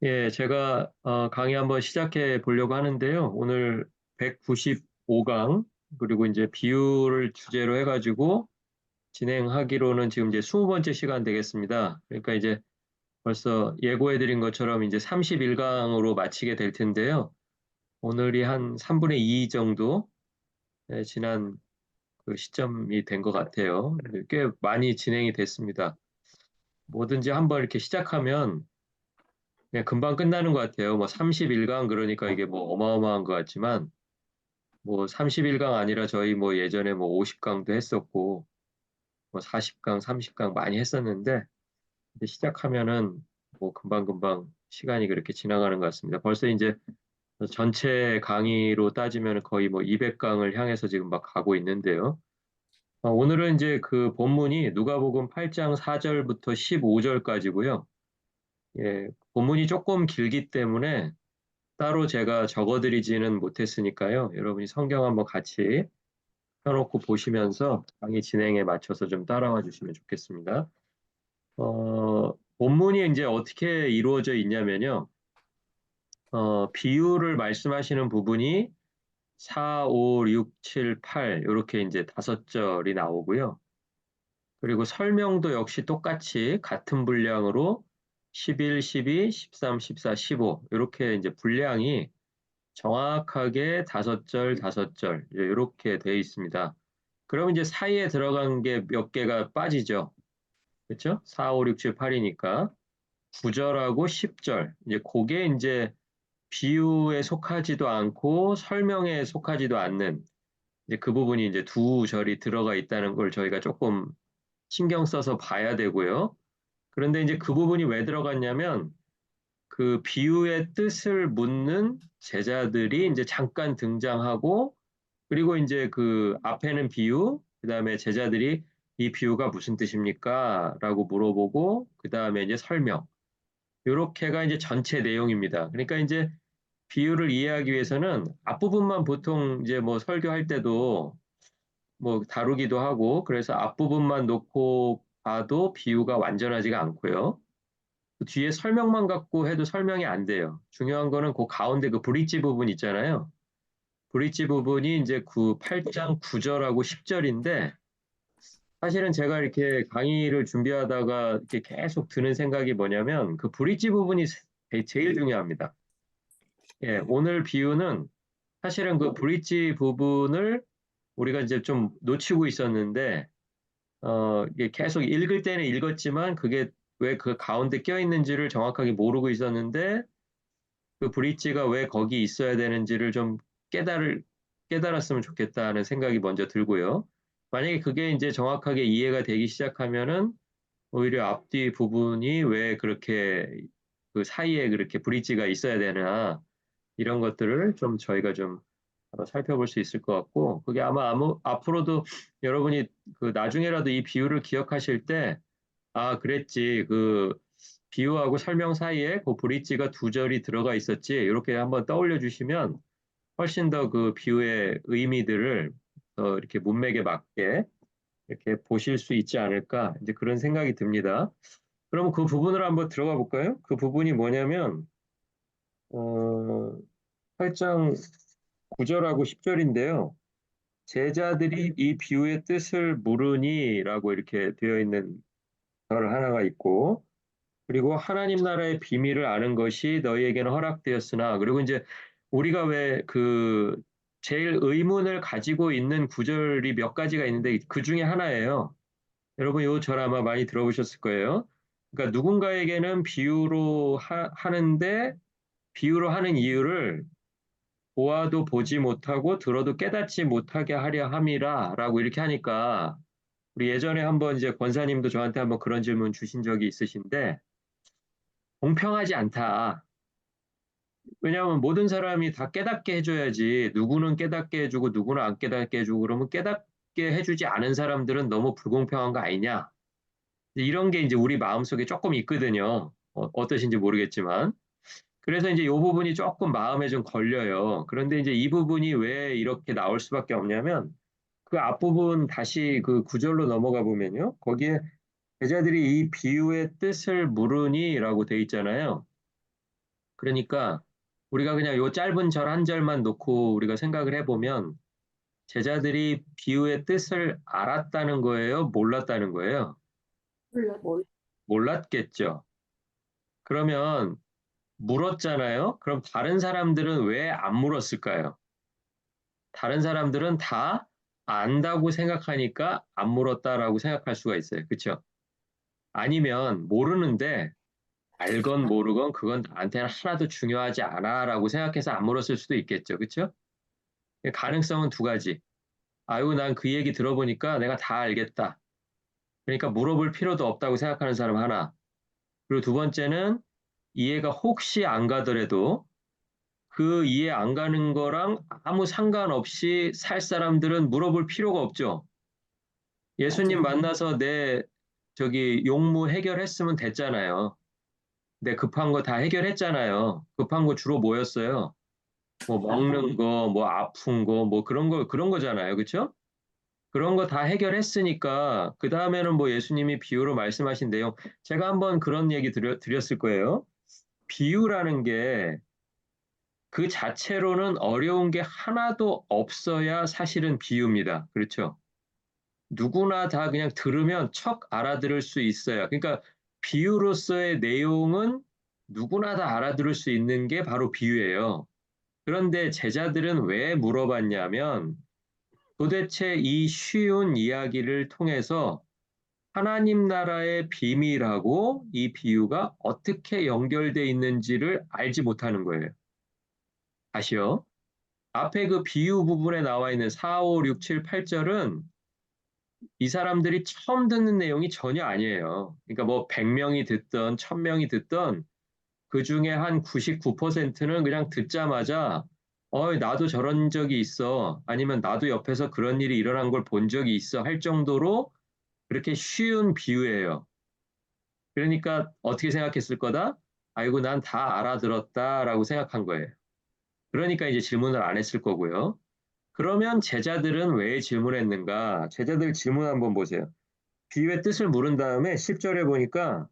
예, 제가 강의 한번 시작해 보려고 하는데요. 오늘 195강, 그리고 이제 비율을 주제로 해가지고 진행하기로는 지금 이제 20번째 시간 되겠습니다. 그러니까 이제 벌써 예고해 드린 것처럼 이제 31강으로 마치게 될 텐데요. 오늘이 한 3분의 2 정도 지난 그 시점이 된 것 같아요. 꽤 많이 진행이 됐습니다. 뭐든지 한번 이렇게 시작하면 그냥 금방 끝나는 것 같아요. 뭐 31강 그러니까 이게 뭐 어마어마한 것 같지만 뭐 31강 아니라 저희 뭐 예전에 뭐 50강도 했었고 뭐 40강, 30강 많이 했었는데 이제 시작하면은 뭐 금방금방 시간이 그렇게 지나가는 것 같습니다. 벌써 이제 전체 강의로 따지면 거의 뭐 200강을 향해서 지금 막 가고 있는데요. 오늘은 이제 그 본문이 누가복음 8장 4절부터 15절까지고요. 예, 본문이 조금 길기 때문에 따로 제가 적어드리지는 못했으니까요. 여러분이 성경 한번 같이 펴놓고 보시면서 강의 진행에 맞춰서 좀 따라와 주시면 좋겠습니다. 본문이 이제 어떻게 이루어져 있냐면요. 비율을 말씀하시는 부분이 4, 5, 6, 7, 8 이렇게 이제 다섯 절이 나오고요. 그리고 설명도 역시 똑같이 같은 분량으로 11, 12, 13, 14, 15 이렇게 이제 분량이 정확하게 다섯 절, 다섯 절 이렇게 되어 있습니다. 그럼 이제 사이에 들어간 게 몇 개가 빠지죠. 그렇죠? 4, 5, 6, 7, 8이니까 9절하고 10절. 이제 그게 이제 비유에 속하지도 않고 설명에 속하지도 않는 이제 그 부분이 이제 두 절이 들어가 있다는 걸 저희가 조금 신경 써서 봐야 되고요. 그런데 이제 그 부분이 왜 들어갔냐면 그 비유의 뜻을 묻는 제자들이 이제 잠깐 등장하고 그리고 이제 그 앞에는 비유, 그다음에 제자들이 이 비유가 무슨 뜻입니까? 라고 물어보고 그다음에 이제 설명. 요렇게가 이제 전체 내용입니다. 그러니까 이제 비유를 이해하기 위해서는 앞부분만 보통 이제 뭐 설교할 때도 뭐 다루기도 하고 그래서 앞부분만 놓고 봐도 비유가 완전하지가 않고요. 그 뒤에 설명만 갖고 해도 설명이 안 돼요. 중요한 거는 그 가운데 그 브릿지 부분 있잖아요. 브릿지 부분이 이제 8장 9절하고 10절인데 사실은 제가 이렇게 강의를 준비하다가 이렇게 계속 드는 생각이 뭐냐면 그 브릿지 부분이 제일 중요합니다. 예, 오늘 비유는 사실은 그 브릿지 부분을 우리가 이제 좀 놓치고 있었는데 이게 계속 읽을 때는 읽었지만 그게 왜 그 가운데 껴 있는지를 정확하게 모르고 있었는데 그 브릿지가 왜 거기 있어야 되는지를 좀 깨달았으면 좋겠다는 생각이 먼저 들고요. 만약에 그게 이제 정확하게 이해가 되기 시작하면은 오히려 앞뒤 부분이 왜 그렇게 그 사이에 그렇게 브릿지가 있어야 되나 이런 것들을 좀 저희가 좀 살펴볼 수 있을 것 같고 그게 아마 앞으로도 여러분이 그 나중에라도 이 비유를 기억하실 때 아, 그랬지. 그 비유하고 설명 사이에 그 브릿지가 두 절이 들어가 있었지. 이렇게 한번 떠올려 주시면 훨씬 더 그 비유의 의미들을 이렇게 문맥에 맞게 이렇게 보실 수 있지 않을까. 이제 그런 생각이 듭니다. 그럼 그 부분을 한번 들어가 볼까요? 그 부분이 뭐냐면, 8장 9절하고 10절인데요. 제자들이 이 비유의 뜻을 물으니라고 이렇게 되어 있는 절 하나가 있고, 그리고 하나님 나라의 비밀을 아는 것이 너희에게는 허락되었으나, 그리고 이제 우리가 왜 그 제일 의문을 가지고 있는 구절이 몇 가지가 있는데 그 중에 하나예요. 여러분 요 절 아마 많이 들어보셨을 거예요. 그러니까 누군가에게는 비유로 하는데 비유로 하는 이유를 보아도 보지 못하고 들어도 깨닫지 못하게 하려 함이라라고 이렇게 하니까 우리 예전에 한번 이제 권사님도 저한테 한번 그런 질문 주신 적이 있으신데 공평하지 않다. 왜냐하면 모든 사람이 다 깨닫게 해줘야지 누구는 깨닫게 해주고 누구는 안 깨닫게 해주고 그러면 깨닫게 해주지 않은 사람들은 너무 불공평한 거 아니냐. 이런 게 이제 우리 마음속에 조금 있거든요. 어떠신지 모르겠지만. 그래서 이제 이 부분이 조금 마음에 좀 걸려요. 그런데 이제 이 부분이 왜 이렇게 나올 수밖에 없냐면 그 앞부분 다시 그 구절로 넘어가 보면요. 거기에 제자들이 이 비유의 뜻을 물으니라고 돼 있잖아요. 그러니까 우리가 그냥 요 짧은 절 한 절만 놓고 우리가 생각을 해보면 제자들이 비유의 뜻을 알았다는 거예요? 몰랐다는 거예요? 몰라. 몰랐겠죠. 그러면 물었잖아요. 그럼 다른 사람들은 왜 안 물었을까요? 다른 사람들은 다 안다고 생각하니까 안 물었다라고 생각할 수가 있어요. 그렇죠? 아니면 모르는데 알건 모르건 그건 나한테는 하나도 중요하지 않아라고 생각해서 안 물었을 수도 있겠죠. 그렇죠? 가능성은 두 가지. 아이고, 난 그 얘기 들어보니까 내가 다 알겠다. 그러니까 물어볼 필요도 없다고 생각하는 사람 하나. 그리고 두 번째는 이해가 혹시 안 가더라도 그 이해 안 가는 거랑 아무 상관없이 살 사람들은 물어볼 필요가 없죠. 예수님 맞아. 만나서 내 저기 용무 해결했으면 됐잖아요. 내 급한 거 다 해결했잖아요. 급한 거 주로 뭐였어요? 뭐 먹는 거, 뭐 아픈 거, 뭐 그런 거잖아요. 그렇죠? 그런 거 다 해결했으니까 그 다음에는 뭐 예수님이 비유로 말씀하신 내용 제가 한번 그런 얘기 드렸을 거예요. 비유라는 게 그 자체로는 어려운 게 하나도 없어야 사실은 비유입니다. 그렇죠? 누구나 다 그냥 들으면 척 알아들을 수 있어요. 그러니까 비유로서의 내용은 누구나 다 알아들을 수 있는 게 바로 비유예요. 그런데 제자들은 왜 물어봤냐면 도대체 이 쉬운 이야기를 통해서 하나님 나라의 비밀하고 이 비유가 어떻게 연결돼 있는지를 알지 못하는 거예요. 다시요. 앞에 그 비유 부분에 나와 있는 4, 5, 6, 7, 8절은 이 사람들이 처음 듣는 내용이 전혀 아니에요. 그러니까 뭐 100명이 듣던 1000명이 듣던 그 중에 한 99%는 그냥 듣자마자 나도 저런 적이 있어. 아니면 나도 옆에서 그런 일이 일어난 걸 본 적이 있어. 할 정도로 그렇게 쉬운 비유예요. 그러니까 어떻게 생각했을 거다? 아이고, 난 다 알아들었다라고 생각한 거예요. 그러니까 이제 질문을 안 했을 거고요. 그러면 제자들은 왜 질문했는가? 제자들 질문 한번 보세요. 비유의 뜻을 물은 다음에 10절에 보니까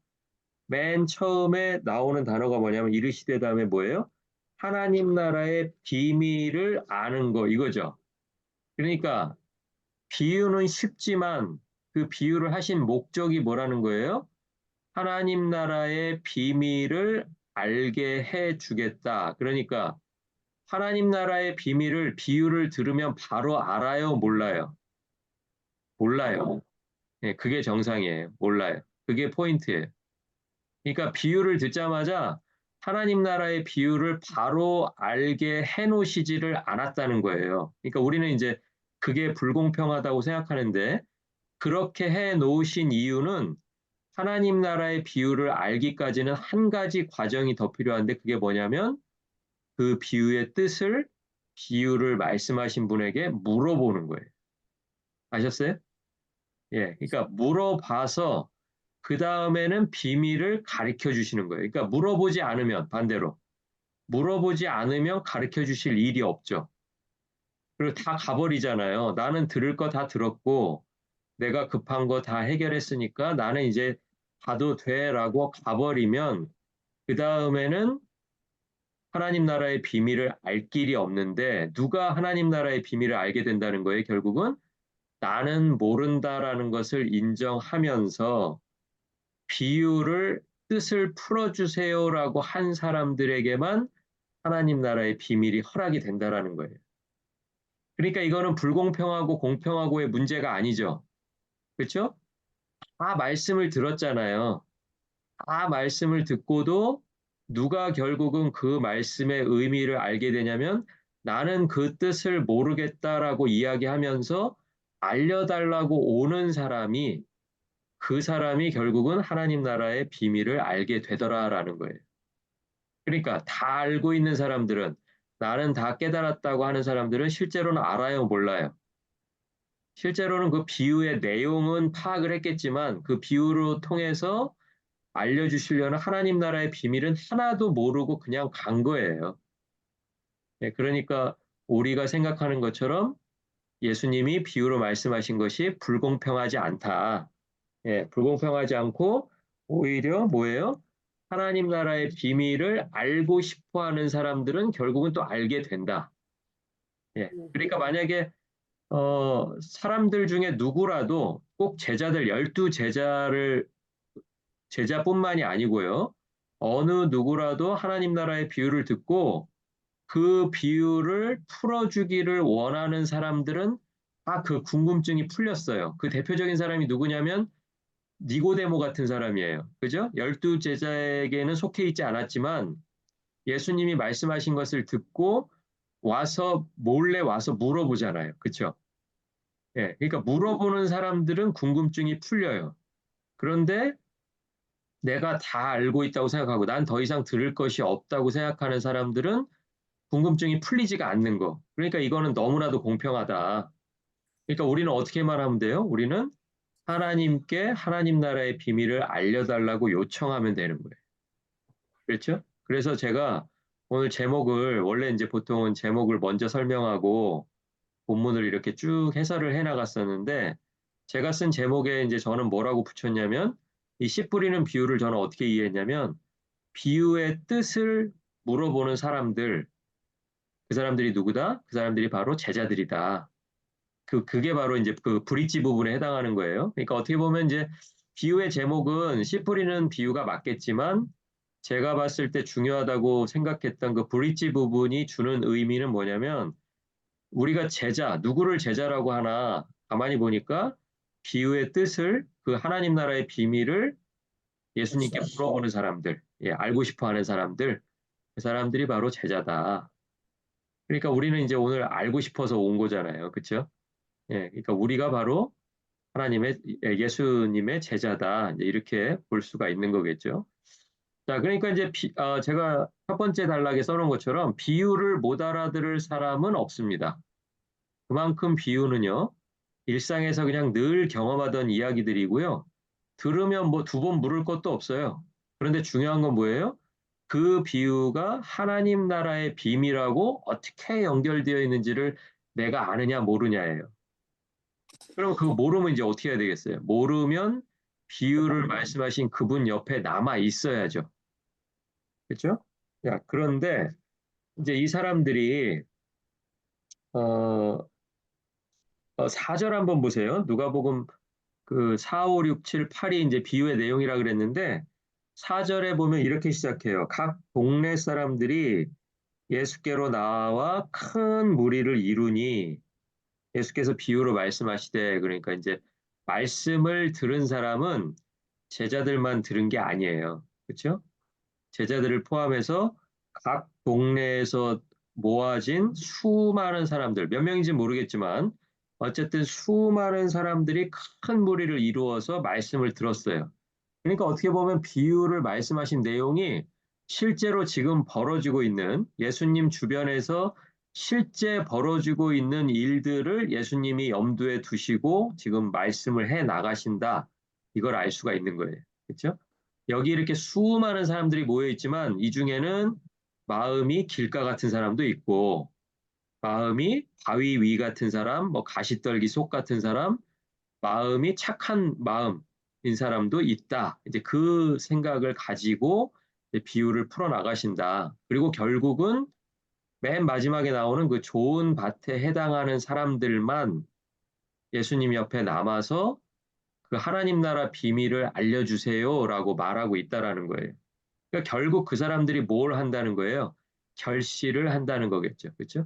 맨 처음에 나오는 단어가 뭐냐면 이르시되 다음에 뭐예요? 하나님 나라의 비밀을 아는 거 이거죠. 그러니까 비유는 쉽지만 그 비유를 하신 목적이 뭐라는 거예요? 하나님 나라의 비밀을 알게 해 주겠다. 그러니까 하나님 나라의 비밀을 비유를 들으면 바로 알아요, 몰라요? 몰라요. 예, 그게 정상이에요. 몰라요. 그게 포인트예요. 그러니까 비유를 듣자마자 하나님 나라의 비유를 바로 알게 해 놓으시지를 않았다는 거예요. 그러니까 우리는 이제 그게 불공평하다고 생각하는데 그렇게 해 놓으신 이유는 하나님 나라의 비유를 알기까지는 한 가지 과정이 더 필요한데 그게 뭐냐면 그 비유의 뜻을 비유를 말씀하신 분에게 물어보는 거예요. 아셨어요? 예, 그러니까 물어봐서 그 다음에는 비밀을 가르쳐 주시는 거예요. 그러니까 물어보지 않으면 반대로 물어보지 않으면 가르쳐 주실 일이 없죠. 그리고 다 가버리잖아요. 나는 들을 거 다 들었고 내가 급한 거 다 해결했으니까 나는 이제 가도 돼라고 가버리면 그 다음에는 하나님 나라의 비밀을 알 길이 없는데 누가 하나님 나라의 비밀을 알게 된다는 거예요, 결국은? 나는 모른다라는 것을 인정하면서 비유를 뜻을 풀어주세요라고 한 사람들에게만 하나님 나라의 비밀이 허락이 된다라는 거예요. 그러니까 이거는 불공평하고 공평하고의 문제가 아니죠. 그렇죠? 다 말씀을 들었잖아요. 다 말씀을 듣고도 누가 결국은 그 말씀의 의미를 알게 되냐면 나는 그 뜻을 모르겠다라고 이야기하면서 알려달라고 오는 사람이 그 사람이 결국은 하나님 나라의 비밀을 알게 되더라라는 거예요. 그러니까 다 알고 있는 사람들은 나는 다 깨달았다고 하는 사람들은 실제로는 알아요, 몰라요? 실제로는 그 비유의 내용은 파악을 했겠지만 그 비유로 통해서 알려주시려는 하나님 나라의 비밀은 하나도 모르고 그냥 간 거예요. 예, 그러니까 우리가 생각하는 것처럼 예수님이 비유로 말씀하신 것이 불공평하지 않다. 예, 불공평하지 않고 오히려 뭐예요? 하나님 나라의 비밀을 알고 싶어 하는 사람들은 결국은 또 알게 된다. 예. 네. 그러니까 만약에 사람들 중에 누구라도 꼭 제자들, 12제자를, 제자뿐만이 아니고요. 어느 누구라도 하나님 나라의 비유를 듣고 그 비유를 풀어주기를 원하는 사람들은 다 그 궁금증이 풀렸어요. 그 대표적인 사람이 누구냐면 니고데모 같은 사람이에요. 그죠? 12제자에게는 속해 있지 않았지만 예수님이 말씀하신 것을 듣고 와서 몰래 와서 물어보잖아요. 그렇죠? 예, 그러니까 물어보는 사람들은 궁금증이 풀려요. 그런데 내가 다 알고 있다고 생각하고 난 더 이상 들을 것이 없다고 생각하는 사람들은 궁금증이 풀리지가 않는 거. 그러니까 이거는 너무나도 공평하다. 그러니까 우리는 어떻게 말하면 돼요? 우리는 하나님께 하나님 나라의 비밀을 알려달라고 요청하면 되는 거예요. 그렇죠? 그래서 제가 오늘 제목을 원래 이제 보통은 제목을 먼저 설명하고 본문을 이렇게 쭉 해설을 해 나갔었는데 제가 쓴 제목에 이제 저는 뭐라고 붙였냐면 이 씨 뿌리는 비유를 저는 어떻게 이해했냐면 비유의 뜻을 물어보는 사람들 그 사람들이 누구다? 그 사람들이 바로 제자들이다. 그게 바로 이제 그 브릿지 부분에 해당하는 거예요. 그러니까 어떻게 보면 이제 비유의 제목은 씨 뿌리는 비유가 맞겠지만 제가 봤을 때 중요하다고 생각했던 그 브릿지 부분이 주는 의미는 뭐냐면 우리가 제자, 누구를 제자라고 하나 가만히 보니까 비유의 뜻을 그 하나님 나라의 비밀을 예수님께 물어보는 사람들, 예, 알고 싶어 하는 사람들, 그 사람들이 바로 제자다. 그러니까 우리는 이제 오늘 알고 싶어서 온 거잖아요. 그렇죠? 예, 그러니까 우리가 바로 하나님의 예수님의 제자다. 이제 이렇게 볼 수가 있는 거겠죠. 자, 그러니까 이제 제가 첫 번째 단락에 써놓은 것처럼 비유를 못 알아들을 사람은 없습니다. 그만큼 비유는요, 일상에서 그냥 늘 경험하던 이야기들이고요. 들으면 뭐 두 번 물을 것도 없어요. 그런데 중요한 건 뭐예요? 그 비유가 하나님 나라의 비밀하고 어떻게 연결되어 있는지를 내가 아느냐 모르냐예요. 그럼 그거 모르면 이제 어떻게 해야 되겠어요? 모르면 비유를 말씀하신 그분 옆에 남아 있어야죠. 그렇죠? 야, 그런데 이제 이 사람들이 어, 4절 한번 보세요. 누가복음 그 4, 5, 6, 7, 8이 이제 비유의 내용이라 그랬는데 4절에 보면 이렇게 시작해요. 각 동네 사람들이 예수께로 나와 큰 무리를 이루니 예수께서 비유로 말씀하시되 그러니까 이제 말씀을 들은 사람은 제자들만 들은 게 아니에요. 그렇죠? 제자들을 포함해서 각 동네에서 모아진 수많은 사람들, 몇 명인지 모르겠지만 어쨌든 수많은 사람들이 큰 무리를 이루어서 말씀을 들었어요. 그러니까 어떻게 보면 비유를 말씀하신 내용이 실제로 지금 벌어지고 있는 예수님 주변에서 실제 벌어지고 있는 일들을 예수님이 염두에 두시고 지금 말씀을 해 나가신다. 이걸 알 수가 있는 거예요. 그렇죠? 여기 이렇게 수많은 사람들이 모여 있지만 이 중에는 마음이 길가 같은 사람도 있고 마음이 바위 위 같은 사람, 뭐 가시떨기 속 같은 사람, 마음이 착한 마음인 사람도 있다. 이제 그 생각을 가지고 이제 비유를 풀어 나가신다. 그리고 결국은 맨 마지막에 나오는 그 좋은 밭에 해당하는 사람들만 예수님 옆에 남아서 그 하나님 나라 비밀을 알려주세요라고 말하고 있다라는 거예요. 그러니까 결국 그 사람들이 뭘 한다는 거예요? 결실을 한다는 거겠죠. 그렇죠?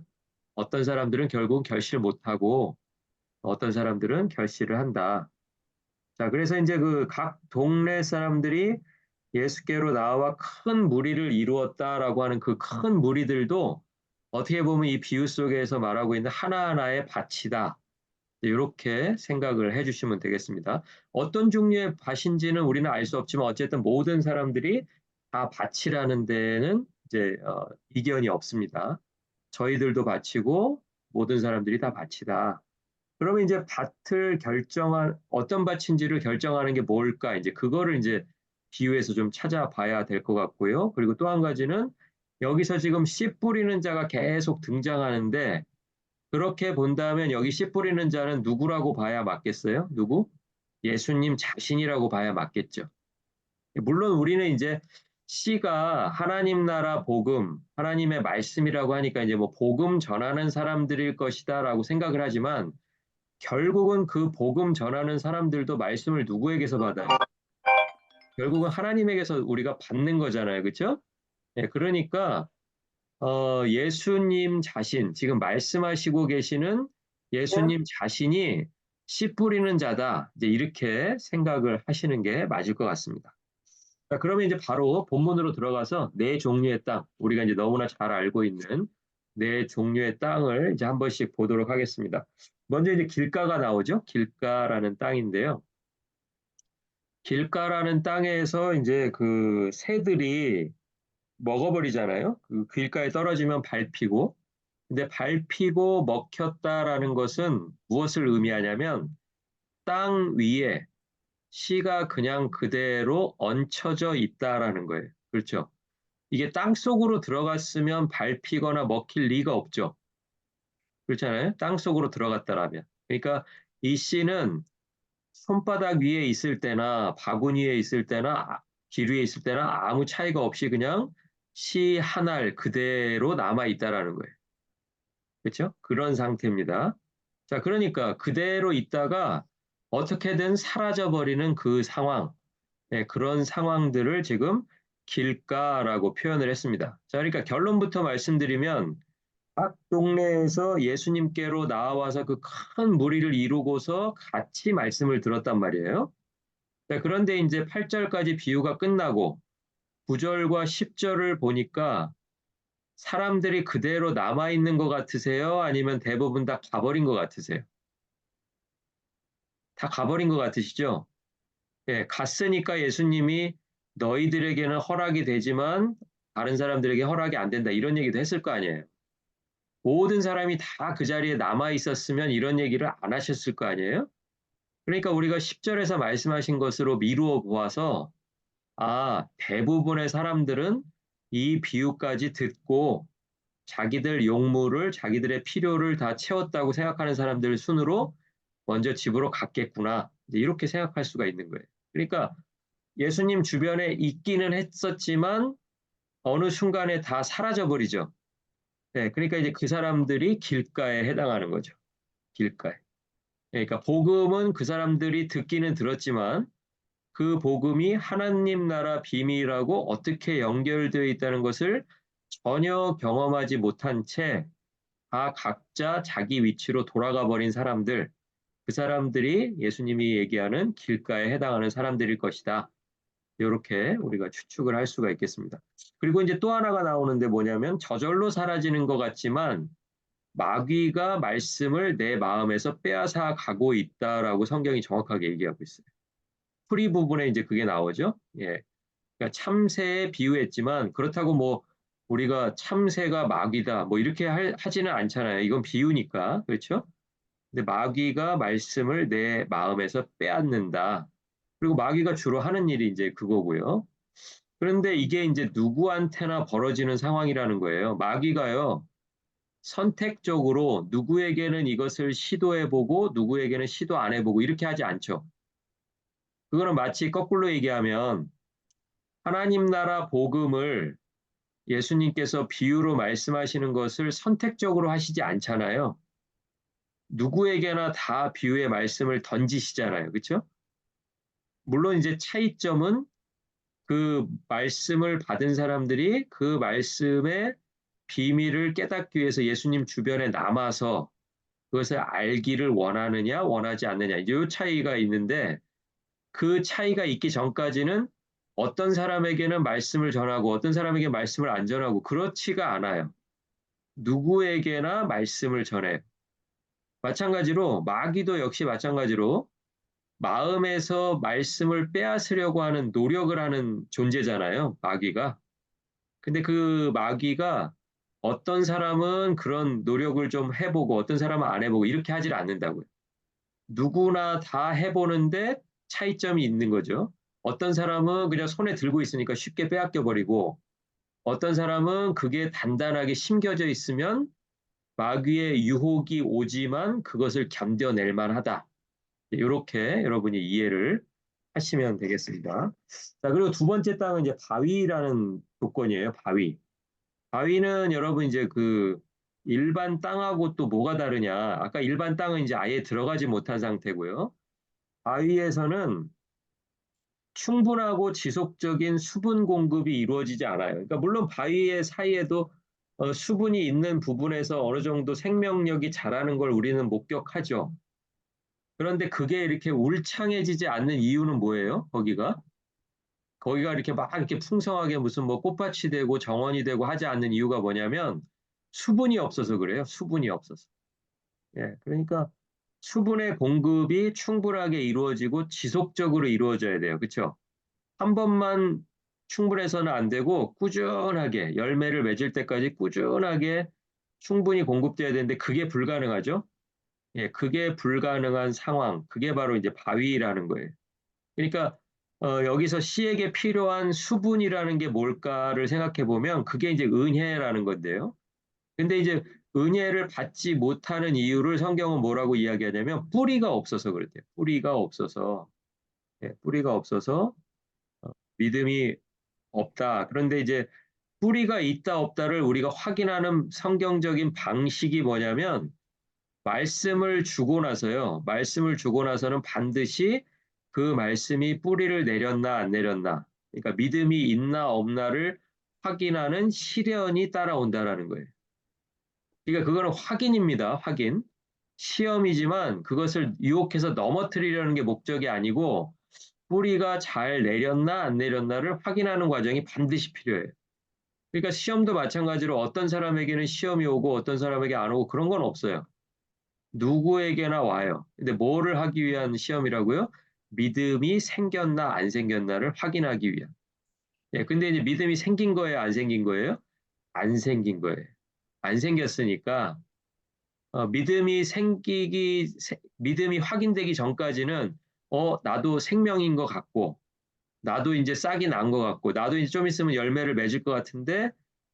어떤 사람들은 결국 결실 못하고 어떤 사람들은 결실을 한다. 자, 그래서 이제 그 각 동네 사람들이 예수께로 나와 큰 무리를 이루었다라고 하는 그 큰 무리들도 어떻게 보면 이 비유 속에서 말하고 있는 하나하나의 밭이다. 이렇게 생각을 해주시면 되겠습니다. 어떤 종류의 밭인지는 우리는 알 수 없지만 어쨌든 모든 사람들이 다 밭이라는 데는 이제 이견이 없습니다. 저희들도 밭이고 모든 사람들이 다 밭이다. 그러면 이제 밭을 결정한 어떤 밭인지를 결정하는 게 뭘까? 이제 그거를 이제 비유에서 좀 찾아봐야 될 것 같고요. 그리고 또 한 가지는 여기서 지금 씨 뿌리는 자가 계속 등장하는데 그렇게 본다면 여기 씨 뿌리는 자는 누구라고 봐야 맞겠어요? 누구? 예수님 자신이라고 봐야 맞겠죠. 물론 우리는 이제 C가 하나님 나라 복음, 하나님의 말씀이라고 하니까 이제 뭐 복음 전하는 사람들일 것이다라고 생각을 하지만 결국은 그 복음 전하는 사람들도 말씀을 누구에게서 받아요? 결국은 하나님에게서 우리가 받는 거잖아요. 그렇죠? 예, 그러니까 예수님 자신, 지금 말씀하시고 계시는 예수님 자신이 씨 뿌리는 자다. 이제 이렇게 생각을 하시는 게 맞을 것 같습니다. 자, 그러면 이제 바로 본문으로 들어가서 네 종류의 땅, 우리가 이제 너무나 잘 알고 있는 네 종류의 땅을 이제 한 번씩 보도록 하겠습니다. 먼저 이제 길가가 나오죠. 길가라는 땅인데요. 길가라는 땅에서 이제 그 새들이 먹어버리잖아요. 그 길가에 떨어지면 밟히고, 근데 밟히고 먹혔다라는 것은 무엇을 의미하냐면 땅 위에 씨가 그냥 그대로 얹혀져 있다라는 거예요. 그렇죠? 이게 땅 속으로 들어갔으면 밟히거나 먹힐 리가 없죠. 그렇잖아요? 땅 속으로 들어갔다라면. 그러니까 이 씨는 손바닥 위에 있을 때나 바구니 위에 있을 때나 길 위에 있을 때나 아무 차이가 없이 그냥 씨 한 알 그대로 남아 있다라는 거예요. 그렇죠? 그런 상태입니다. 자, 그러니까 그대로 있다가 어떻게든 사라져 버리는 그 상황, 네, 그런 상황들을 지금 길가라고 표현을 했습니다. 자, 그러니까 결론부터 말씀드리면 각 동네에서 예수님께로 나와서 그 큰 무리를 이루고서 같이 말씀을 들었단 말이에요. 자, 그런데 이제 8절까지 비유가 끝나고 9절과 10절을 보니까 사람들이 그대로 남아있는 것 같으세요? 아니면 대부분 다 가버린 것 같으세요? 다 가버린 것 같으시죠? 예, 갔으니까 예수님이 너희들에게는 허락이 되지만 다른 사람들에게 허락이 안 된다. 이런 얘기도 했을 거 아니에요. 모든 사람이 다 그 자리에 남아 있었으면 이런 얘기를 안 하셨을 거 아니에요? 그러니까 우리가 10절에서 말씀하신 것으로 미루어 보아서 대부분의 사람들은 이 비유까지 듣고 자기들 용무를, 자기들의 필요를 다 채웠다고 생각하는 사람들 순으로 먼저 집으로 갔겠구나. 이제 이렇게 생각할 수가 있는 거예요. 그러니까 예수님 주변에 있기는 했었지만 어느 순간에 다 사라져 버리죠. 네, 그러니까 이제 그 사람들이 길가에 해당하는 거죠. 길가에. 그러니까 복음은 그 사람들이 듣기는 들었지만 그 복음이 하나님 나라 비밀하고 어떻게 연결되어 있다는 것을 전혀 경험하지 못한 채 다 각자 자기 위치로 돌아가 버린 사람들, 그 사람들이 예수님이 얘기하는 길가에 해당하는 사람들일 것이다. 이렇게 우리가 추측을 할 수가 있겠습니다. 그리고 이제 또 하나가 나오는데 뭐냐면 저절로 사라지는 것 같지만 마귀가 말씀을 내 마음에서 빼앗아 가고 있다라고 성경이 정확하게 얘기하고 있어요. 풀이 부분에 이제 그게 나오죠. 예. 그러니까 참새에 비유했지만 그렇다고 뭐 우리가 참새가 마귀다 뭐 이렇게 하지는 않잖아요. 이건 비유니까. 그렇죠? 근데 마귀가 말씀을 내 마음에서 빼앗는다. 그리고 마귀가 주로 하는 일이 이제 그거고요. 그런데 이게 이제 누구한테나 벌어지는 상황이라는 거예요. 마귀가요, 선택적으로 누구에게는 이것을 시도해보고 누구에게는 시도 안 해보고 이렇게 하지 않죠. 그거는 마치 거꾸로 얘기하면 하나님 나라 복음을 예수님께서 비유로 말씀하시는 것을 선택적으로 하시지 않잖아요. 누구에게나 다 비유의 말씀을 던지시잖아요. 그렇죠? 물론 이제 차이점은 그 말씀을 받은 사람들이 그 말씀의 비밀을 깨닫기 위해서 예수님 주변에 남아서 그것을 알기를 원하느냐, 원하지 않느냐. 이제 이 차이가 있는데 그 차이가 있기 전까지는 어떤 사람에게는 말씀을 전하고 어떤 사람에게 말씀을 안 전하고 그렇지가 않아요. 누구에게나 말씀을 전해요. 마찬가지로 마귀도 역시 마찬가지로 마음에서 말씀을 빼앗으려고 하는 노력을 하는 존재잖아요. 마귀가. 근데 그 마귀가 어떤 사람은 그런 노력을 좀 해보고 어떤 사람은 안 해보고 이렇게 하질 않는다고요. 누구나 다 해보는데 차이점이 있는 거죠. 어떤 사람은 그냥 손에 들고 있으니까 쉽게 빼앗겨 버리고 어떤 사람은 그게 단단하게 심겨져 있으면 마귀의 유혹이 오지만 그것을 견뎌낼 만하다. 이렇게 여러분이 이해를 하시면 되겠습니다. 자, 그리고 두 번째 땅은 이제 바위라는 조건이에요. 바위. 바위는 여러분 이제 그 일반 땅하고 또 뭐가 다르냐? 아까 일반 땅은 이제 아예 들어가지 못한 상태고요. 바위에서는 충분하고 지속적인 수분 공급이 이루어지지 않아요. 그러니까 물론 바위의 사이에도 수분이 있는 부분에서 어느 정도 생명력이 자라는 걸 우리는 목격하죠. 그런데 그게 이렇게 울창해지지 않는 이유는 뭐예요? 거기가 이렇게 막 이렇게 풍성하게 무슨 뭐 꽃밭이 되고 정원이 되고 하지 않는 이유가 뭐냐면 수분이 없어서 그래요. 수분이 없어서. 예, 그러니까 수분의 공급이 충분하게 이루어지고 지속적으로 이루어져야 돼요. 그렇죠? 한 번만 충분해서는 안 되고 꾸준하게 열매를 맺을 때까지 꾸준하게 충분히 공급돼야 되는데 그게 불가능하죠. 예, 그게 불가능한 상황, 그게 바로 이제 바위라는 거예요. 그러니까 여기서 씨에게 필요한 수분이라는 게 뭘까를 생각해 보면 그게 이제 은혜라는 건데요. 근데 이제 은혜를 받지 못하는 이유를 성경은 뭐라고 이야기하냐면 뿌리가 없어서 그랬대요. 뿌리가 없어서, 예, 뿌리가 없어서 믿음이 없다. 그런데 이제 뿌리가 있다 없다를 우리가 확인하는 성경적인 방식이 뭐냐면 말씀을 주고 나서요. 말씀을 주고 나서는 반드시 그 말씀이 뿌리를 내렸나 안 내렸나. 그러니까 믿음이 있나 없나를 확인하는 시련이 따라온다라는 거예요. 그러니까 그거는 확인입니다. 확인. 시험이지만 그것을 유혹해서 넘어뜨리려는 게 목적이 아니고 뿌리가 잘 내렸나 안 내렸나를 확인하는 과정이 반드시 필요해요. 그러니까 시험도 마찬가지로 어떤 사람에게는 시험이 오고 어떤 사람에게 안 오고 그런 건 없어요. 누구에게나 와요. 근데 뭐를 하기 위한 시험이라고요? 믿음이 생겼나 안 생겼나를 확인하기 위한. 예, 근데 이제 믿음이 생긴 거예요, 안 생긴 거예요? 안 생긴 거예요. 안 생겼으니까 믿음이 확인되기 전까지는 나도 생명인 것 같고 나도 이제 싹이 난 것 같고, 나도 이제 좀 있으면 열매를 맺을 것 같은데,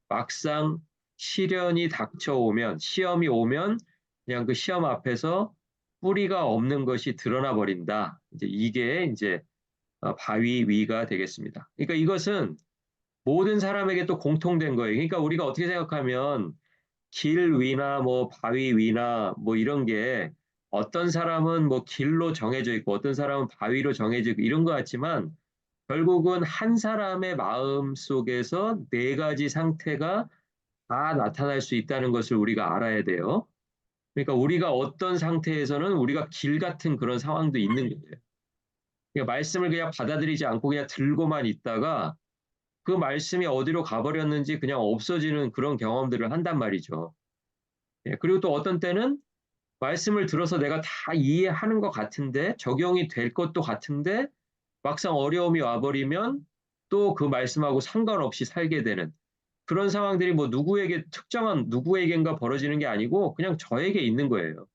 막상 시련이 닥쳐오면, 시험이 오면, 그냥 그 시험 앞에서 뿌리가 없는 것이 드러나 버린다. 이제 이게 이제 바위 위가 되겠습니다. 그러니까 이것은 모든 사람에게 또 공통된 거예요. 그러니까 우리가 어떻게 생각하면 길 위나 뭐 바위 위나 뭐 이런 게 어떤 사람은 뭐 길로 정해져 있고 어떤 사람은 바위로 정해져 있고 이런 것 같지만 결국은 한 사람의 마음 속에서 네 가지 상태가 다 나타날 수 있다는 것을 우리가 알아야 돼요. 그러니까 우리가 어떤 상태에서는 우리가 길 같은 그런 상황도 있는 거예요. 그러니까 말씀을 그냥 받아들이지 않고 그냥 들고만 있다가 그 말씀이 어디로 가버렸는지 그냥 없어지는 그런 경험들을 한단 말이죠. 예, 그리고 또 어떤 때는 말씀을 들어서 내가 다 이해하는 것 같은데 적용이 될 것도 같은데 막상 어려움이 와버리면 또 그 말씀하고 상관없이 살게 되는 그런 상황들이 뭐 누구에게 특정한 누구에겐가 벌어지는 게 아니고 그냥 저에게 있는 거예요.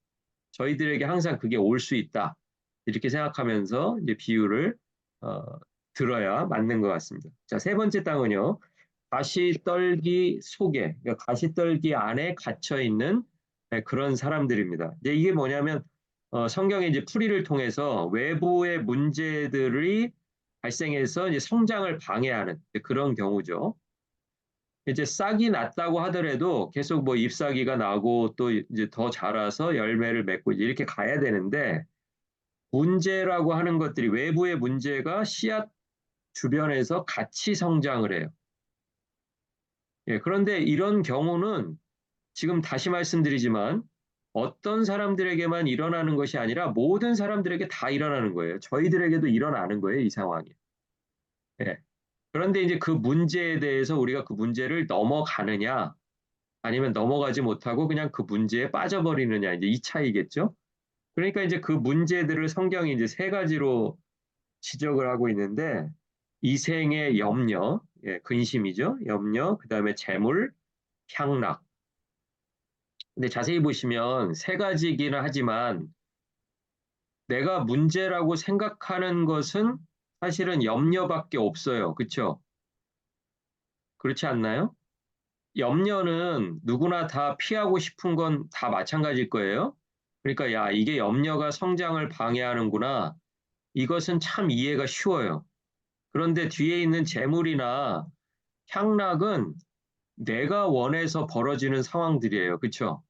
저희들에게 항상 그게 올 수 있다. 이렇게 생각하면서 이제 비유를 어, 들어야 맞는 것 같습니다. 자, 세 번째 땅은요. 가시떨기 속에, 그러니까 가시떨기 안에 갇혀 있는 그런 사람들입니다. 이제 이게 뭐냐면 성경의 이제 풀이를 통해서 외부의 문제들이 발생해서 이제 성장을 방해하는 그런 경우죠. 이제 싹이 났다고 하더라도 계속 뭐 잎사귀가 나고 또 이제 더 자라서 열매를 맺고 이렇게 가야 되는데 문제라고 하는 것들이 외부의 문제가 씨앗 주변에서 같이 성장을 해요. 예, 그런데 이런 경우는 지금 다시 말씀드리지만 어떤 사람들에게만 일어나는 것이 아니라 모든 사람들에게 다 일어나는 거예요. 저희들에게도 일어나는 거예요, 이 상황이. 예. 그런데 이제 그 문제에 대해서 우리가 그 문제를 넘어가느냐, 아니면 넘어가지 못하고 그냥 그 문제에 빠져버리느냐, 이제 이 차이겠죠? 그러니까 이제 그 문제들을 성경이 이제 세 가지로 지적을 하고 있는데, 이생의 염려, 예, 근심이죠. 염려, 그 다음에 재물, 향락. 근데 자세히 보시면 세 가지이기는 하지만 내가 문제라고 생각하는 것은 사실은 염려밖에 없어요. 그렇죠? 그렇지 않나요? 염려는 누구나 다 피하고 싶은 건 다 마찬가지일 거예요. 그러니까 야, 이게 염려가 성장을 방해하는구나. 이것은 참 이해가 쉬워요. 그런데 뒤에 있는 재물이나 향락은 내가 원해서 벌어지는 상황들이에요. 그렇죠?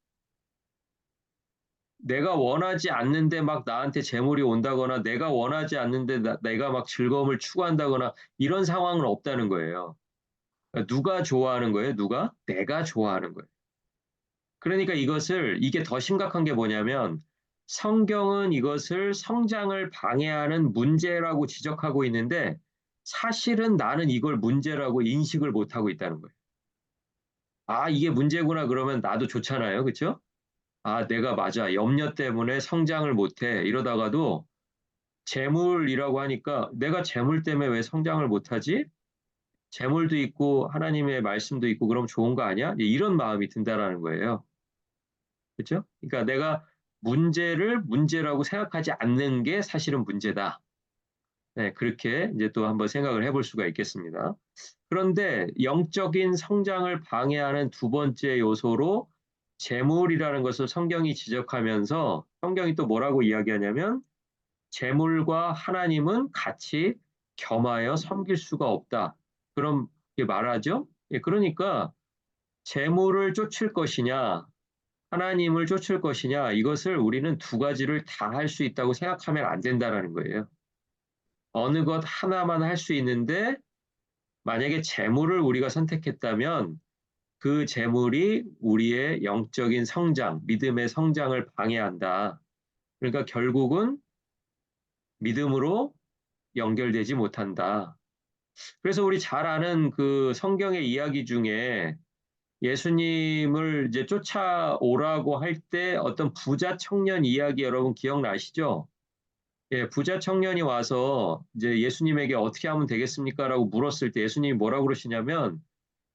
내가 원하지 않는데 막 나한테 재물이 온다거나 내가 원하지 않는데 내가 막 즐거움을 추구한다거나 이런 상황은 없다는 거예요. 그러니까 누가 좋아하는 거예요? 누가? 내가 좋아하는 거예요. 그러니까 이게 더 심각한 게 뭐냐면 성경은 이것을 성장을 방해하는 문제라고 지적하고 있는데 사실은 나는 이걸 문제라고 인식을 못하고 있다는 거예요. 아, 이게 문제구나 그러면 나도 좋잖아요. 그렇죠? 아, 내가 맞아. 염려 때문에 성장을 못해. 이러다가도 재물이라고 하니까 내가 재물 때문에 왜 성장을 못하지? 재물도 있고 하나님의 말씀도 있고 그럼 좋은 거 아니야? 이런 마음이 든다라는 거예요. 그렇죠? 그러니까 내가 문제를 문제라고 생각하지 않는 게 사실은 문제다. 네, 그렇게 이제 또 한번 생각을 해볼 수가 있겠습니다. 그런데 영적인 성장을 방해하는 두 번째 요소로 재물이라는 것을 성경이 지적하면서 성경이 또 뭐라고 이야기하냐면 재물과 하나님은 같이 겸하여 섬길 수가 없다. 그럼 이게 말하죠? 예, 그러니까 재물을 쫓을 것이냐, 하나님을 쫓을 것이냐, 이것을 우리는 두 가지를 다 할 수 있다고 생각하면 안 된다라는 거예요. 어느 것 하나만 할 수 있는데 만약에 재물을 우리가 선택했다면 그 재물이 우리의 영적인 성장, 믿음의 성장을 방해한다. 그러니까 결국은 믿음으로 연결되지 못한다. 그래서 우리 잘 아는 그 성경의 이야기 중에 예수님을 이제 쫓아오라고 할 때 어떤 부자 청년 이야기 여러분 기억나시죠? 예, 부자 청년이 와서 이제 예수님에게 어떻게 하면 되겠습니까? 라고 물었을 때 예수님이 뭐라고 그러시냐면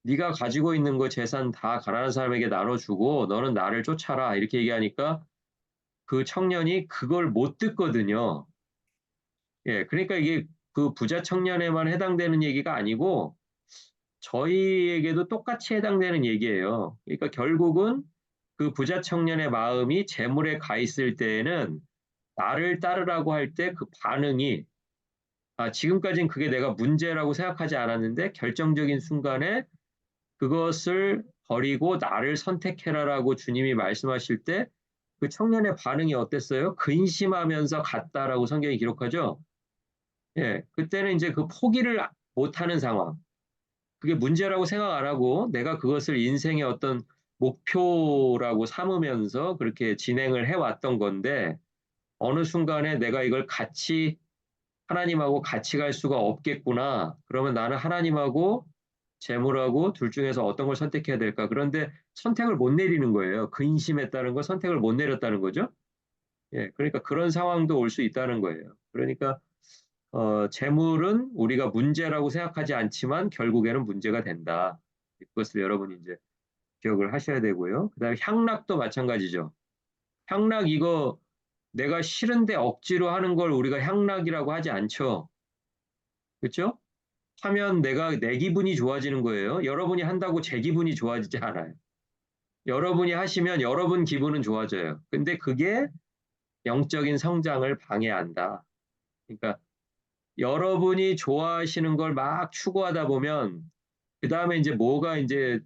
네가 가지고 있는 거 재산 다 가난한 사람에게 나눠주고 너는 나를 쫓아라 이렇게 얘기하니까 그 청년이 그걸 못 듣거든요. 예, 그러니까 이게 그 부자 청년에만 해당되는 얘기가 아니고 저희에게도 똑같이 해당되는 얘기예요. 그러니까 결국은 그 부자 청년의 마음이 재물에 가 있을 때에는 나를 따르라고 할 때 그 반응이 아, 지금까지는 그게 내가 문제라고 생각하지 않았는데 결정적인 순간에 그것을 버리고 나를 선택해라라고 주님이 말씀하실 때 그 청년의 반응이 어땠어요? 근심하면서 갔다라고 성경이 기록하죠. 예, 그때는 이제 그 포기를 못하는 상황. 그게 문제라고 생각 안 하고 내가 그것을 인생의 어떤 목표라고 삼으면서 그렇게 진행을 해왔던 건데 어느 순간에 내가 이걸 같이 하나님하고 같이 갈 수가 없겠구나. 그러면 나는 하나님하고 재물하고 둘 중에서 어떤 걸 선택해야 될까? 그런데 선택을 못 내리는 거예요. 근심했다는 거 선택을 못 내렸다는 거죠. 예, 그러니까 그런 상황도 올 수 있다는 거예요. 그러니까 재물은 우리가 문제라고 생각하지 않지만 결국에는 문제가 된다. 그것을 여러분이 이제 기억을 하셔야 되고요. 그다음에 향락도 마찬가지죠. 향락 이거 내가 싫은데 억지로 하는 걸 우리가 향락이라고 하지 않죠. 그렇죠? 하면 내 기분이 좋아지는 거예요. 여러분이 한다고 제 기분이 좋아지지 않아요. 여러분이 하시면 여러분 기분은 좋아져요. 근데 그게 영적인 성장을 방해한다. 그러니까 여러분이 좋아하시는 걸 막 추구하다 보면 그 다음에 이제 뭐가 이제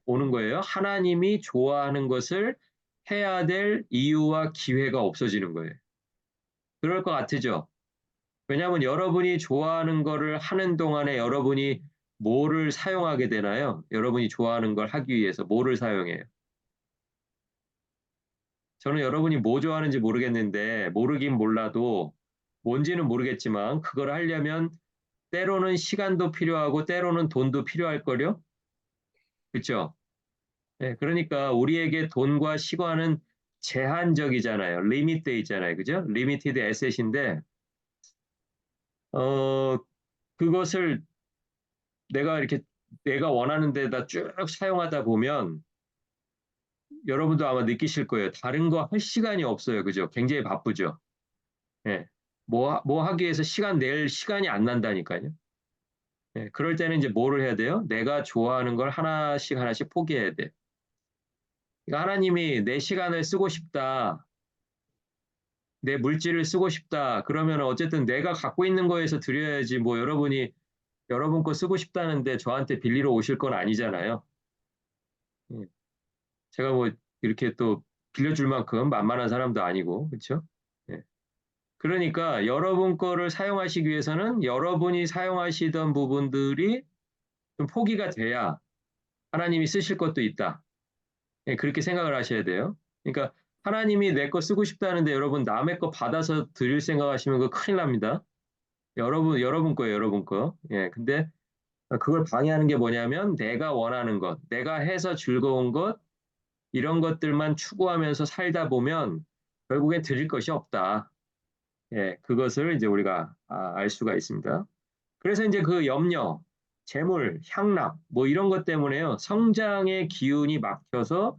오는 거예요. 하나님이 좋아하는 것을 해야 될 이유와 기회가 없어지는 거예요. 그럴 것 같으죠? 왜냐하면 여러분이 좋아하는 거를 하는 동안에 여러분이 뭐를 사용하게 되나요? 여러분이 좋아하는 걸 하기 위해서 뭐를 사용해요? 저는 여러분이 뭐 좋아하는지 모르겠는데, 모르긴 몰라도, 뭔지는 모르겠지만, 그걸 하려면 때로는 시간도 필요하고, 때로는 돈도 필요할 거요. 그렇죠? 네, 그러니까 우리에게 돈과 시간은 제한적이잖아요. 리미트돼 있잖아요. 그죠? 리미티드 에셋인데, 어, 그것을 내가 이렇게 내가 원하는 데다 쭉 사용하다 보면 여러분도 아마 느끼실 거예요. 다른 거 할 시간이 없어요. 그죠? 굉장히 바쁘죠? 예. 뭐 하기 위해서 시간 낼 시간이 안 난다니까요. 예. 그럴 때는 이제 뭐를 해야 돼요? 내가 좋아하는 걸 하나씩 하나씩 포기해야 돼. 그러니까 하나님이 내 시간을 쓰고 싶다. 내 물질을 쓰고 싶다. 그러면 어쨌든 내가 갖고 있는 거에서 드려야지 뭐 여러분이 여러분 거 쓰고 싶다는데 저한테 빌리러 오실 건 아니잖아요. 예. 제가 뭐 이렇게 또 빌려줄 만큼 만만한 사람도 아니고, 그렇죠? 예. 그러니까 여러분 거를 사용하시기 위해서는 여러분이 사용하시던 부분들이 좀 포기가 돼야 하나님이 쓰실 것도 있다. 예, 그렇게 생각을 하셔야 돼요. 그러니까 하나님이 내 거 쓰고 싶다는데 여러분 남의 거 받아서 드릴 생각하시면 그거 큰일 납니다. 여러분 거예요, 여러분 거. 예, 근데 그걸 방해하는 게 뭐냐면 내가 원하는 것, 내가 해서 즐거운 것, 이런 것들만 추구하면서 살다 보면 결국엔 드릴 것이 없다. 예, 그것을 이제 우리가 알 수가 있습니다. 그래서 이제 그 염려, 재물, 향락, 뭐 이런 것 때문에요. 성장의 기운이 막혀서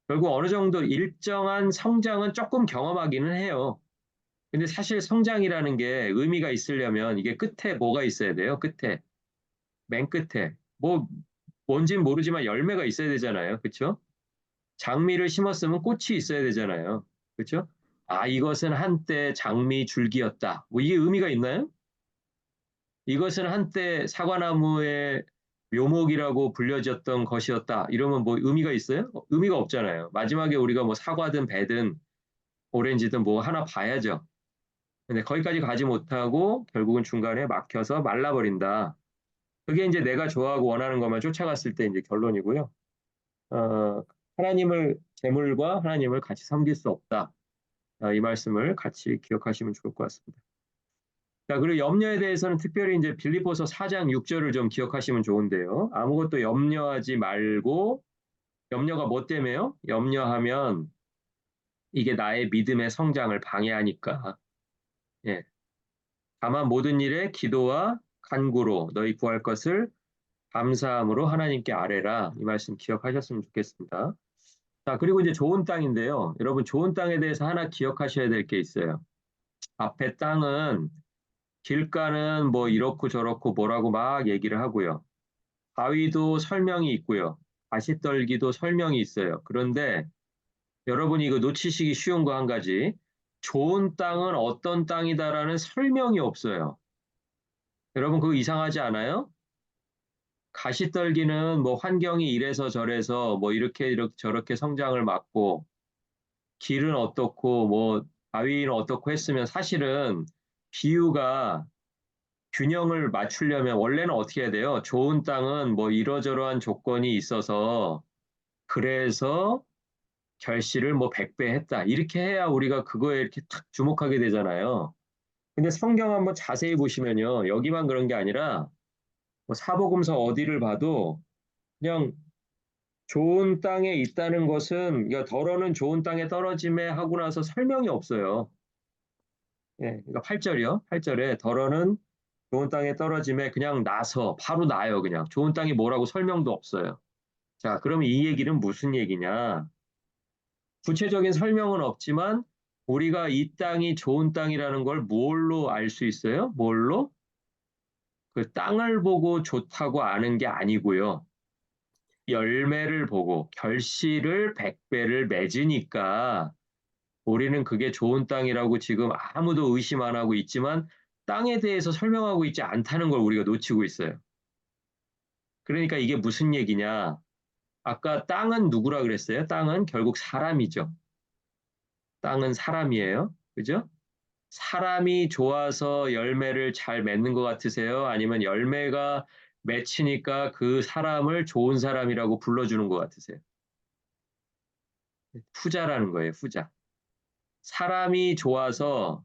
결국 어느 정도 일정한 성장은 조금 경험하기는 해요. 근데 사실 성장이라는 게 의미가 있으려면 이게 끝에 뭐가 있어야 돼요? 끝에. 맨 끝에. 뭐, 뭔진 모르지만 열매가 있어야 되잖아요. 그렇죠? 장미를 심었으면 꽃이 있어야 되잖아요. 그렇죠? 아, 이것은 한때 장미 줄기였다. 뭐 이게 의미가 있나요? 이것은 한때 사과나무의 묘목이라고 불려졌던 것이었다. 이러면 뭐 의미가 있어요? 의미가 없잖아요. 마지막에 우리가 뭐 사과든 배든 오렌지든 뭐 하나 봐야죠. 근데 거기까지 가지 못하고 결국은 중간에 막혀서 말라버린다. 그게 이제 내가 좋아하고 원하는 것만 쫓아갔을 때 이제 결론이고요. 어, 하나님을 재물과 하나님을 같이 섬길 수 없다. 이 말씀을 같이 기억하시면 좋을 것 같습니다. 자, 그리고 염려에 대해서는 특별히 이제 빌립보서 4장 6절을 좀 기억하시면 좋은데요. 아무것도 염려하지 말고 염려가 뭐 때문에요? 염려하면 이게 나의 믿음의 성장을 방해하니까. 예. 다만 모든 일에 기도와 간구로 너희 구할 것을 감사함으로 하나님께 아뢰라. 이 말씀 기억하셨으면 좋겠습니다. 자, 그리고 이제 좋은 땅인데요. 여러분, 좋은 땅에 대해서 하나 기억하셔야 될 게 있어요. 앞에 땅은 길가는 뭐 이렇고 저렇고 뭐라고 막 얘기를 하고요. 바위도 설명이 있고요. 가시떨기도 설명이 있어요. 그런데 여러분이 이거 놓치시기 쉬운 거 한 가지. 좋은 땅은 어떤 땅이다라는 설명이 없어요. 여러분 그거 이상하지 않아요? 가시떨기는 뭐 환경이 이래서 저래서 뭐 이렇게 저렇게 성장을 막고 길은 어떻고 뭐 바위는 어떻고 했으면 사실은 비유가 균형을 맞추려면 원래는 어떻게 해야 돼요? 좋은 땅은 뭐 이러저러한 조건이 있어서 그래서 결실을 뭐 100배 했다. 이렇게 해야 우리가 그거에 이렇게 탁 주목하게 되잖아요. 근데 성경 한번 자세히 보시면요. 여기만 그런 게 아니라 뭐 사복음서 어디를 봐도 그냥 좋은 땅에 있다는 것은 그러니까 덜어는 좋은 땅에 떨어짐에 하고 나서 설명이 없어요. 예, 그러니까 8절이요. 8절에 덜어는 좋은 땅에 떨어짐에 그냥 나서 바로 나요. 그냥 좋은 땅이 뭐라고 설명도 없어요. 자, 그럼 이 얘기는 무슨 얘기냐? 구체적인 설명은 없지만 우리가 이 땅이 좋은 땅이라는 걸 뭘로 알 수 있어요? 뭘로? 그 땅을 보고 좋다고 아는 게 아니고요. 열매를 보고 결실을 100배를 맺으니까 우리는 그게 좋은 땅이라고 지금 아무도 의심 안 하고 있지만 땅에 대해서 설명하고 있지 않다는 걸 우리가 놓치고 있어요. 그러니까 이게 무슨 얘기냐? 아까 땅은 누구라 그랬어요? 땅은 결국 사람이죠. 땅은 사람이에요. 그죠? 사람이 좋아서 열매를 잘 맺는 것 같으세요? 아니면 열매가 맺히니까 그 사람을 좋은 사람이라고 불러주는 것 같으세요? 후자라는 거예요, 후자. 사람이 좋아서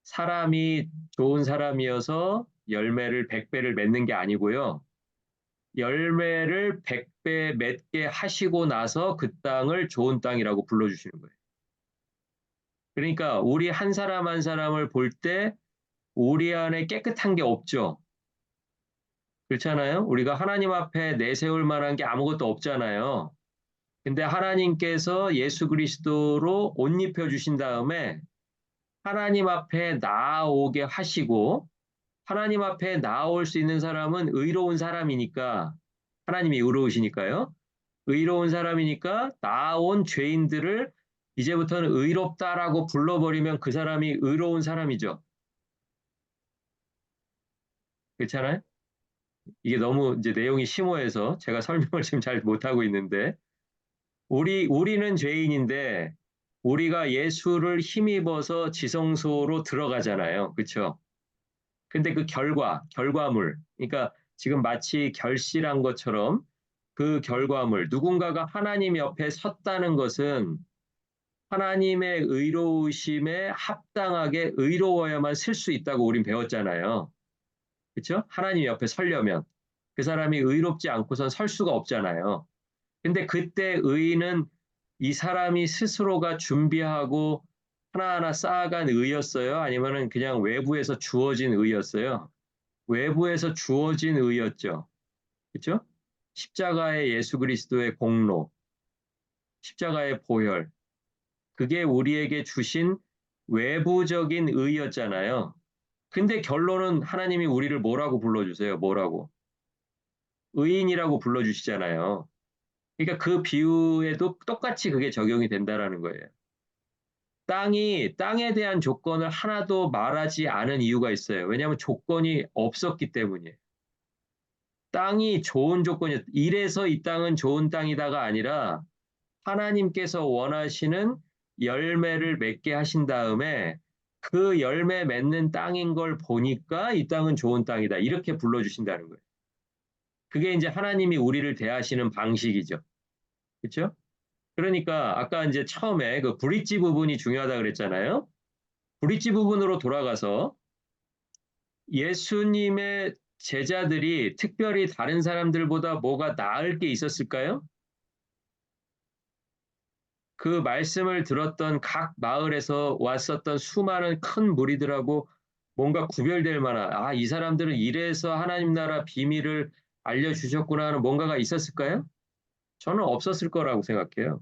사람이 좋은 사람이어서 열매를 100배를 맺는 게 아니고요. 열매를 100배 맺게 하시고 나서 그 땅을 좋은 땅이라고 불러주시는 거예요. 그러니까 우리 한 사람 한 사람을 볼 때 우리 안에 깨끗한 게 없죠. 그렇잖아요? 우리가 하나님 앞에 내세울 만한 게 아무것도 없잖아요. 근데 하나님께서 예수 그리스도로 옷 입혀 주신 다음에 하나님 앞에 나아오게 하시고 하나님 앞에 나아올 수 있는 사람은 의로운 사람이니까 하나님이 의로우시니까요. 의로운 사람이니까 나아온 죄인들을 이제부터는 의롭다라고 불러버리면 그 사람이 의로운 사람이죠. 그렇잖아요? 이게 너무 이제 내용이 심오해서 제가 설명을 지금 잘 못하고 있는데, 우리는 죄인인데, 우리가 예수를 힘입어서 지성소로 들어가잖아요. 그렇죠? 근데 그 결과물, 그러니까 지금 마치 결실한 것처럼 그 결과물, 누군가가 하나님 옆에 섰다는 것은 하나님의 의로우심에 합당하게 의로워야만 쓸 수 있다고 우린 배웠잖아요. 그렇죠? 하나님 옆에 서려면 그 사람이 의롭지 않고선 설 수가 없잖아요. 근데 그때 의는 이 사람이 스스로가 준비하고 하나하나 쌓아간 의였어요? 아니면은 그냥 외부에서 주어진 의였어요? 외부에서 주어진 의였죠. 그렇죠? 십자가의 예수 그리스도의 공로, 십자가의 보혈, 그게 우리에게 주신 외부적인 의였잖아요. 근데 결론은 하나님이 우리를 뭐라고 불러주세요? 뭐라고? 의인이라고 불러주시잖아요. 그러니까 그 비유에도 똑같이 그게 적용이 된다라는 거예요. 땅에 대한 조건을 하나도 말하지 않은 이유가 있어요. 왜냐하면 조건이 없었기 때문이에요. 땅이 좋은 조건이, 이래서 이 땅은 좋은 땅이다가 아니라 하나님께서 원하시는 열매를 맺게 하신 다음에 그 열매 맺는 땅인 걸 보니까 이 땅은 좋은 땅이다. 이렇게 불러주신다는 거예요. 그게 이제 하나님이 우리를 대하시는 방식이죠. 그렇죠? 그러니까 아까 이제 처음에 그 브릿지 부분이 중요하다 그랬잖아요. 브릿지 부분으로 돌아가서 예수님의 제자들이 특별히 다른 사람들보다 뭐가 나을 게 있었을까요? 그 말씀을 들었던 각 마을에서 왔었던 수많은 큰 무리들하고 뭔가 구별될 만한, 아, 이 사람들은 이래서 하나님 나라 비밀을 알려주셨구나 하는 뭔가가 있었을까요? 저는 없었을 거라고 생각해요.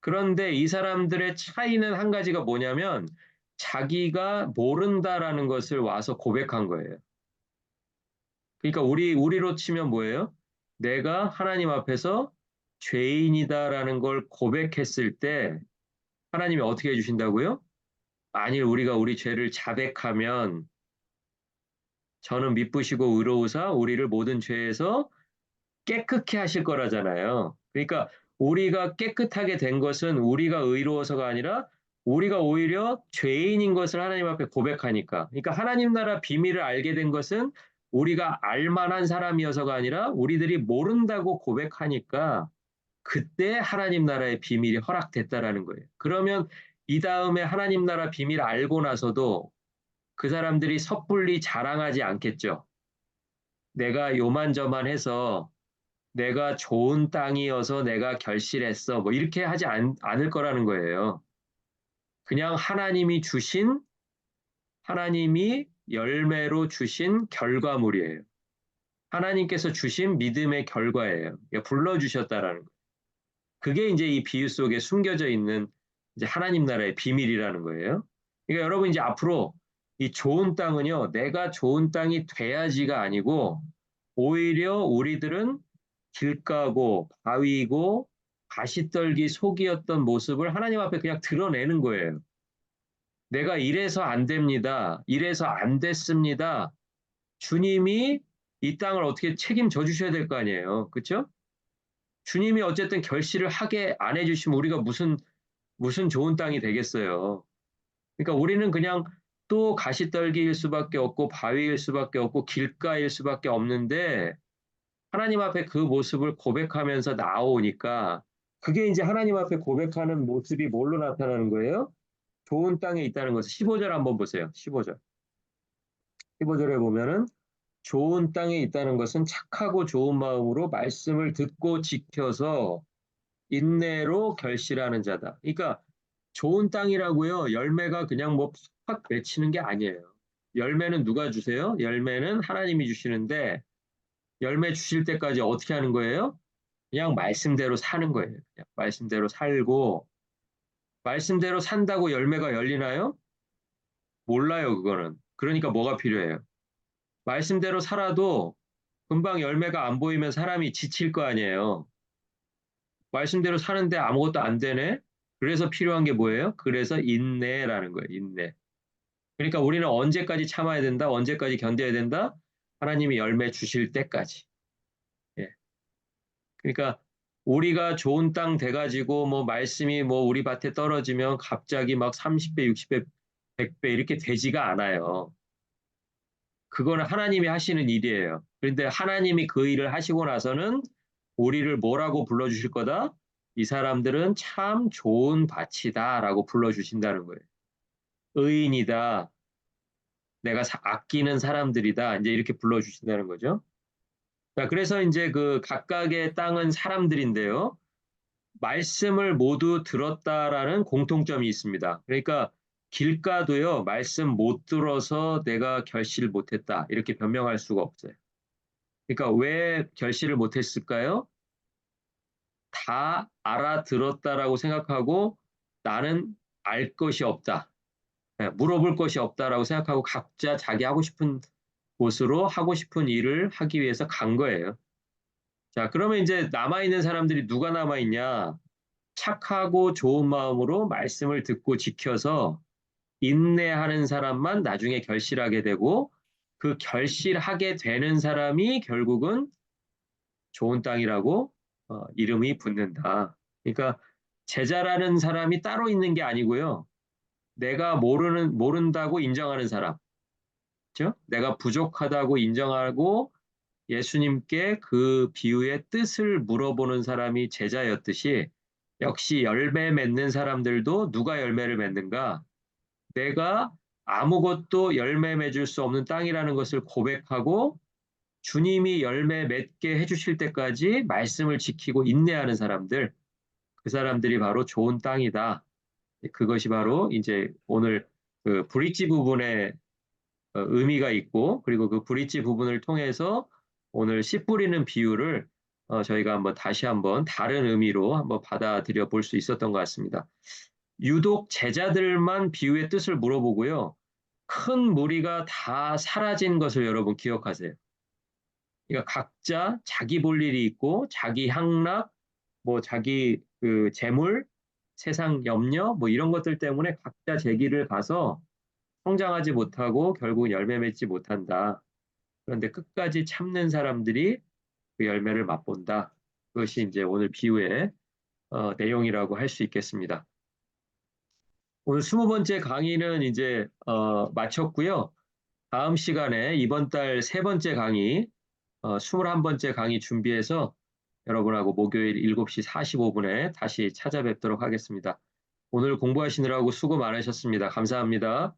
그런데 이 사람들의 차이는 한 가지가 뭐냐면 자기가 모른다라는 것을 와서 고백한 거예요. 그러니까 우리로 치면 뭐예요? 내가 하나님 앞에서 죄인이다라는 걸 고백했을 때 하나님이 어떻게 해주신다고요? 만일 우리가 우리 죄를 자백하면 저는 미쁘시고 의로우사 우리를 모든 죄에서 깨끗게 하실 거라잖아요. 그러니까 우리가 깨끗하게 된 것은 우리가 의로워서가 아니라 우리가 오히려 죄인인 것을 하나님 앞에 고백하니까. 그러니까 하나님 나라 비밀을 알게 된 것은 우리가 알만한 사람이어서가 아니라 우리들이 모른다고 고백하니까 그때 하나님 나라의 비밀이 허락됐다라는 거예요. 그러면 이 다음에 하나님 나라 비밀 알고 나서도 그 사람들이 섣불리 자랑하지 않겠죠. 내가 요만저만 해서 내가 좋은 땅이어서 내가 결실했어. 뭐 이렇게 하지 않을 거라는 거예요. 그냥 하나님이 열매로 주신 결과물이에요. 하나님께서 주신 믿음의 결과예요. 그러니까 불러주셨다라는 거예요. 그게 이제 이 비유 속에 숨겨져 있는 이제 하나님 나라의 비밀이라는 거예요. 그러니까 여러분 이제 앞으로 이 좋은 땅은요, 내가 좋은 땅이 돼야지가 아니고 오히려 우리들은 길가고 바위고 가시떨기 속이었던 모습을 하나님 앞에 그냥 드러내는 거예요. 내가 이래서 안 됩니다. 이래서 안 됐습니다. 주님이 이 땅을 어떻게 책임져 주셔야 될 거 아니에요. 그렇죠? 주님이 어쨌든 결실을 하게 안 해주시면 우리가 무슨 좋은 땅이 되겠어요. 그러니까 우리는 그냥 또 가시떨기일 수밖에 없고 바위일 수밖에 없고 길가일 수밖에 없는데 하나님 앞에 그 모습을 고백하면서 나오니까 그게 이제 하나님 앞에 고백하는 모습이 뭘로 나타나는 거예요? 좋은 땅에 있다는 것을 15절 한번 보세요. 15절. 15절에 보면은 좋은 땅에 있다는 것은 착하고 좋은 마음으로 말씀을 듣고 지켜서 인내로 결실하는 자다. 그러니까 좋은 땅이라고요. 열매가 그냥 뭐 팍팍 맺히는 게 아니에요. 열매는 누가 주세요? 열매는 하나님이 주시는데 열매 주실 때까지 어떻게 하는 거예요? 그냥 말씀대로 사는 거예요. 그냥 말씀대로 살고 말씀대로 산다고 열매가 열리나요? 몰라요, 그거는. 그러니까 뭐가 필요해요? 말씀대로 살아도 금방 열매가 안 보이면 사람이 지칠 거 아니에요. 말씀대로 사는데 아무것도 안 되네? 그래서 필요한 게 뭐예요? 그래서 인내라는 거예요. 인내. 그러니까 우리는 언제까지 참아야 된다? 언제까지 견뎌야 된다? 하나님이 열매 주실 때까지. 예. 그러니까 우리가 좋은 땅 돼가지고 뭐 말씀이 뭐 우리 밭에 떨어지면 갑자기 막 30배, 60배, 100배 이렇게 되지가 않아요. 그거는 하나님이 하시는 일이에요. 그런데 하나님이 그 일을 하시고 나서는 우리를 뭐라고 불러주실 거다? 이 사람들은 참 좋은 밭이다라고 불러주신다는 거예요. 의인이다. 내가 아끼는 사람들이다. 이제 이렇게 불러주신다는 거죠. 자, 그래서 이제 그 각각의 땅은 사람들인데요. 말씀을 모두 들었다라는 공통점이 있습니다. 그러니까 길가도요, 말씀 못 들어서 내가 결실을 못했다. 이렇게 변명할 수가 없어요. 그러니까 왜 결실을 못했을까요? 다 알아들었다라고 생각하고 나는 알 것이 없다. 물어볼 것이 없다라고 생각하고 각자 자기 하고 싶은 곳으로 하고 싶은 일을 하기 위해서 간 거예요. 자, 그러면 이제 남아있는 사람들이 누가 남아있냐? 착하고 좋은 마음으로 말씀을 듣고 지켜서 인내하는 사람만 나중에 결실하게 되고 그 결실하게 되는 사람이 결국은 좋은 땅이라고 이름이 붙는다. 그러니까 제자라는 사람이 따로 있는 게 아니고요. 내가 모른다고 인정하는 사람, 그죠? 내가 부족하다고 인정하고 예수님께 그 비유의 뜻을 물어보는 사람이 제자였듯이 역시 열매 맺는 사람들도 누가 열매를 맺는가? 내가 아무것도 열매 맺을 수 없는 땅이라는 것을 고백하고 주님이 열매 맺게 해주실 때까지 말씀을 지키고 인내하는 사람들, 그 사람들이 바로 좋은 땅이다. 그것이 바로 이제 오늘 그 브릿지 부분의 의미가 있고, 그리고 그 브릿지 부분을 통해서 오늘 씨 뿌리는 비유를 저희가 한번 다시 한번 다른 의미로 한번 받아들여 볼 수 있었던 것 같습니다. 유독 제자들만 비유의 뜻을 물어보고요. 큰 무리가 다 사라진 것을 여러분 기억하세요. 그러니까 각자 자기 볼 일이 있고 자기 향락, 뭐 자기 그 재물, 세상 염려, 뭐 이런 것들 때문에 각자 제 길을 가서 성장하지 못하고 결국 열매 맺지 못한다. 그런데 끝까지 참는 사람들이 그 열매를 맛본다. 그것이 이제 오늘 비유의 내용이라고 할 수 있겠습니다. 오늘 20번째 강의는 이제 마쳤고요. 다음 시간에 이번 달 세 번째 강의, 21번째 강의 준비해서 여러분하고 목요일 7시 45분에 다시 찾아뵙도록 하겠습니다. 오늘 공부하시느라고 수고 많으셨습니다. 감사합니다.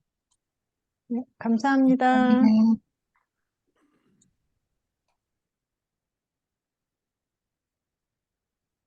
네, 감사합니다.